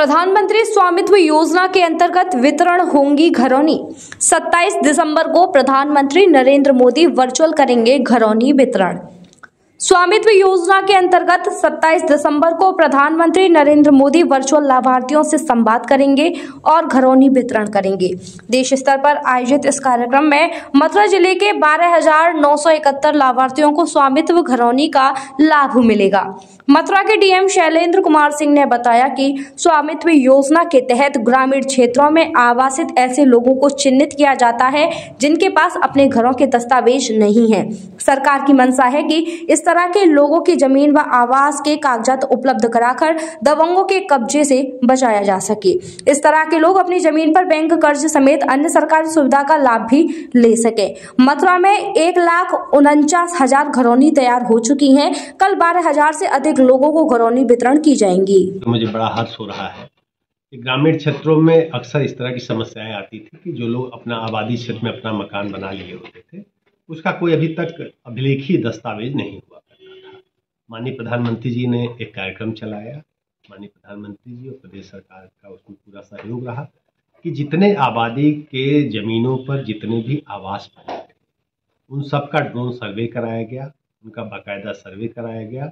प्रधानमंत्री स्वामित्व योजना के अंतर्गत वितरण होंगी घरौनी। 27 दिसंबर को प्रधानमंत्री नरेंद्र मोदी वर्चुअल करेंगे घरौनी वितरण। स्वामित्व योजना के अंतर्गत 27 दिसंबर को प्रधानमंत्री नरेंद्र मोदी वर्चुअल लाभार्थियों से संवाद करेंगे और घरौनी वितरण करेंगे। देश स्तर पर आयोजित इस कार्यक्रम में मथुरा जिले के 12,971 लाभार्थियों को स्वामित्व घरौनी का लाभ मिलेगा। मथुरा के डीएम शैलेंद्र कुमार सिंह ने बताया कि स्वामित्व योजना के तहत ग्रामीण क्षेत्रों में आवासित ऐसे लोगों को चिन्हित किया जाता है जिनके पास अपने घरों के दस्तावेज नहीं हैं। सरकार की मंशा है कि इस तरह के लोगों की जमीन व आवास के कागजात उपलब्ध कराकर दबंगों के कब्जे से बचाया जा सके। इस तरह के लोग अपनी जमीन पर बैंक कर्ज समेत अन्य सरकारी सुविधा का लाभ भी ले सके। मथुरा में 1,49,000 घरौनी तैयार हो चुकी हैं। कल 12,000 से अधिक लोगों को घरौनी वितरण की जाएंगी। तो मुझे बड़ा हर्ष हो रहा है कि ग्रामीण क्षेत्रों में अक्सर इस तरह की समस्याएं आती थी कि जो लोग अपना आबादी क्षेत्र में अपना मकान बना लिए होते थे, उसका कोई अभी तक अभिलेखी दस्तावेज नहीं हुआ करता था। माननीय प्रधानमंत्री जी ने एक कार्यक्रम चलाया। माननीय प्रधानमंत्री जी और प्रदेश सरकार का उसमें पूरा सहयोग रहा कि जितने आबादी के जमीनों पर जितने भी आवास बने थे उन सब का ड्रोन सर्वे कराया गया, उनका बाकायदा सर्वे कराया गया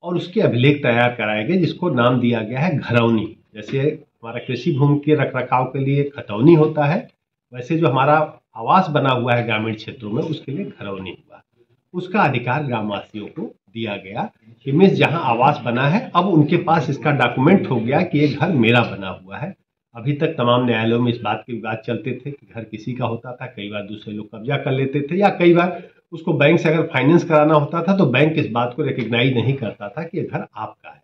और उसके अभिलेख तैयार कराए गए, जिसको नाम दिया गया है घरौनी। जैसे हमारा कृषि भूमि के रखरखाव के लिए खतौनी होता है, वैसे जो हमारा आवास बना हुआ है ग्रामीण क्षेत्रों में उसके लिए घरौनी हुआ। उसका अधिकार ग्रामवासियों को दिया गया कि मैं जहां आवास बना है अब उनके पास इसका डॉक्यूमेंट हो गया कि ये घर मेरा बना हुआ है। अभी तक तमाम न्यायालयों में इस बात के विवाद चलते थे कि घर किसी का होता था, कई बार दूसरे लोग कब्जा कर लेते थे, या कई बार उसको बैंक से अगर फाइनेंस कराना होता था तो बैंक इस बात को रिकग्नाइज नहीं करता था कि ये घर आपका है।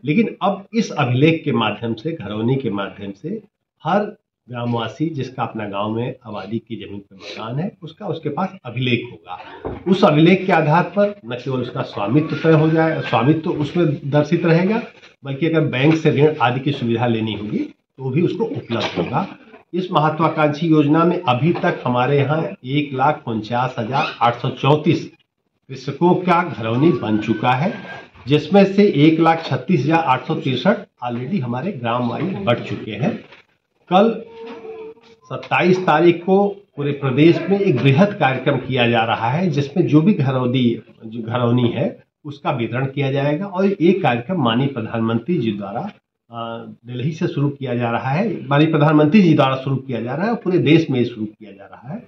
लेकिन अब इस अभिलेख के माध्यम से, घरौनी के माध्यम से, हर ग्रामवासी जिसका अपना गांव में आबादी की जमीन पर मकान है उसका उसके पास अभिलेख होगा। उस अभिलेख के आधार पर न केवल उसका स्वामित्व तय हो जाए, स्वामित्व उसमें दर्शित रहेगा, बल्कि अगर बैंक से ऋण आदि की सुविधा लेनी होगी तो भी उसको उपलब्ध होगा। इस महत्वाकांक्षी योजना में अभी तक हमारे यहाँ 1,49,834 कृषकों का घरौनी बन चुका है, जिसमें से 1,36,863 ऑलरेडी हमारे ग्राम वाइज बढ़ चुके हैं। कल 27 तारीख को पूरे प्रदेश में एक बृहद कार्यक्रम किया जा रहा है, जिसमें जो भी घरौनी है उसका वितरण किया जाएगा। और एक कार्यक्रम माननीय प्रधानमंत्री जी द्वारा दिल्ली से शुरू किया जा रहा है, माननीय प्रधानमंत्री जी द्वारा शुरू किया जा रहा है और पूरे देश में शुरू किया जा रहा है।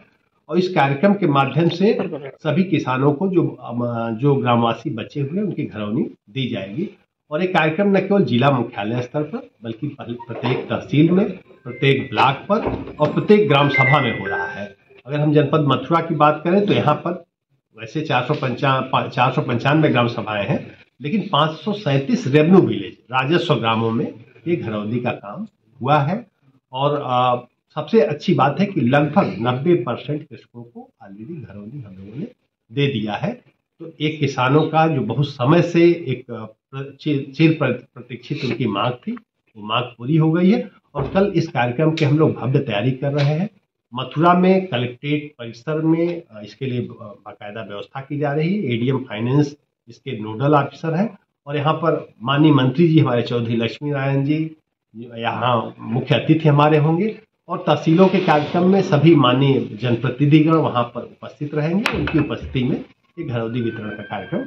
और इस कार्यक्रम के माध्यम से सभी किसानों को जो ग्रामवासी बचे हुए उनकी घरौनी दी जाएगी। और ये कार्यक्रम न केवल जिला मुख्यालय स्तर पर बल्कि प्रत्येक तहसील में, प्रत्येक ब्लॉक पर और प्रत्येक ग्राम सभा में हो रहा है। अगर हम जनपद मथुरा की बात करें तो यहाँ पर वैसे 495 ग्राम सभाएं हैं, लेकिन 537 रेवेन्यू विलेज, राजस्व ग्रामों में ये घरौनी का काम हुआ है। और सबसे अच्छी बात है कि लगभग 90% कृषकों को ऑलरेडी घरौनी हम लोगों ने दे दिया है। तो एक किसानों का जो बहुत समय से एक चिर प्रतीक्षित उनकी मांग थी, वो मांग पूरी हो गई है। और कल इस कार्यक्रम के हम लोग भव्य तैयारी कर रहे हैं। मथुरा में कलेक्ट्रेट परिसर में इसके लिए बाकायदा व्यवस्था की जा रही है। एडीएम फाइनेंस इसके नोडल ऑफिसर हैं और यहाँ पर माननीय मंत्री जी हमारे चौधरी लक्ष्मी नारायण जी यहाँ मुख्य अतिथि हमारे होंगे। और तहसीलों के कार्यक्रम में सभी माननीय जनप्रतिनिधिगण वहाँ पर उपस्थित रहेंगे। उनकी उपस्थिति में एक घरौनी वितरण का कार्यक्रम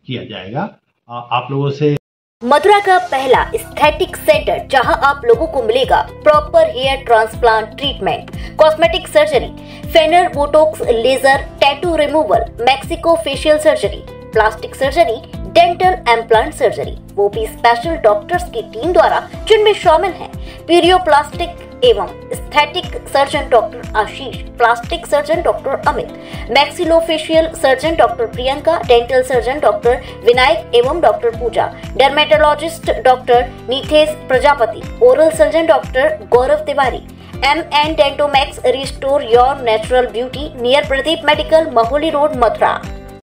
किया जाएगा। आप लोगों से मथुरा का पहला एस्थेटिक सेंटर, जहां आप लोगों को मिलेगा proper hair transplant treatment, cosmetic surgery, फेनर, Botox, laser, tattoo removal, maxillofacial surgery, plastic surgery, dental implant surgery, वो भी स्पेशल डॉक्टर्स की टीम द्वारा, जिनमें शामिल हैं पीरियोप्लास्टिक एवं aesthetic surgeon doctor Ashish, plastic surgeon doctor Amit, maxillofacial surgeon doctor Priyanka, dental surgeon doctor Vinayak एवं doctor Pooja, dermatologist doctor Neethesh Prajapati, oral surgeon doctor Gaurav Tiwari, M&Dentomax, restore your natural beauty, near Pradeep medical, Maholi road, Mathura.